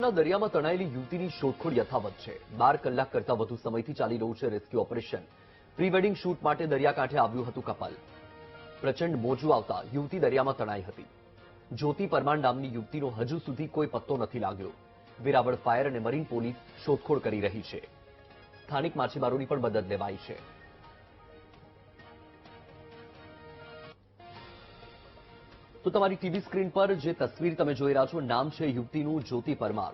સુરતના દરિયામાં તણાયેલી યુવતીની શોધખોળ યથાવત છે। 12 કલાક કરતા વધુ સમયથી ચાલી રહ્યું છે rescue operation. Pre wedding shoot માટે દરિયાકાંઠે આવ્યું હતું કપલ। પ્રચંડ મોજું આવતા યુવતી દરિયામાં તણાઈ હતી। જ્યોતિ પરમાર નામની યુવતીનો હજુ સુધી કોઈ પત્તો નથી લાગ્યો। વેરાવળ ફાયર અને મરીન પોલીસ શોધખોળ કરી રહી છે। સ્થાનિક માછીમારોની પણ મદદ લેવાઈ છે। તો તમારી ટીવી સ્ક્રીન પર જે તસવીર તમે જોઈ રહ્યા છો, નામ છે યુવતીનું જ્યોતિ પરમાર।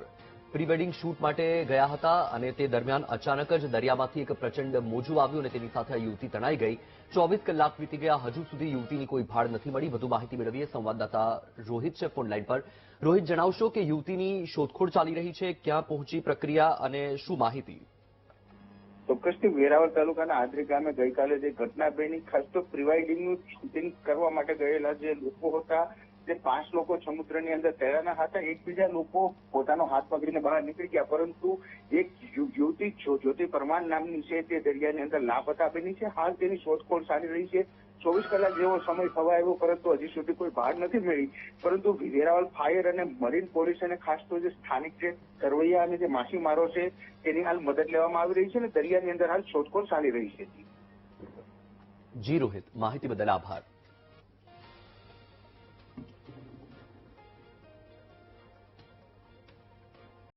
પ્રી વેડિંગ શૂટ માટે ગયા હતા અને તે દરમિયાન અચાનક જ દરિયામાંથી એક પ્રચંડ મોજું આવ્યું અને તેની સાથે આ યુવતી તણાઈ ગઈ। 24 કલાક વીતી ગયા, હજુ સુધી યુવતીની કોઈ ભાળ નથી મળી। વધુ માહિતી મેળવીએ સંવાદદાતા રોહિત છે ફોન લાઈન પર। રોહિત, જણાવશો કે યુવતીની શોધખોળ ચાલી રહી છે, ક્યાં પહોંચી પ્રક્રિયા અને શું માહિતી? ચોક્કસથી વેરાવળ તાલુકાના આદરી ગામે ગઈકાલે જે ઘટના બની, ખાસ તો પ્રિવાઇડિંગનું શૂટિંગ કરવા માટે ગયેલા જે લોકો હતા, જે 5 લોકો સમુદ્રની અંદર તૈરાના હતા। એકબીજા લોકો પોતાનો હાથ પકડીને બહાર નીકળી ગયા, પરંતુ એક યુવતી જ્યોતિ પરમાર નામની છે તે દરિયાની અંદર લાપતા બની છે। હાલ તેની શોધખોળ ચાલી રહી છે। 24 કલાક જેવો સમય થવા આવ્યો, પરંતુ હજી સુધી કોઈ ભાળ નથી મળી। પરંતુ વેરાવળ ફાયર અને મરીન પોલીસ અને ખાસ તો જે સ્થાનિક જે તરવૈયા અને જે માછીમારો છે તેની હાલ મદદ લેવામાં આવી રહી છે અને દરિયાની અંદર હાલ શોધખોળ ચાલી રહી છે। જી રોહિત, માહિતી બદલ આભાર।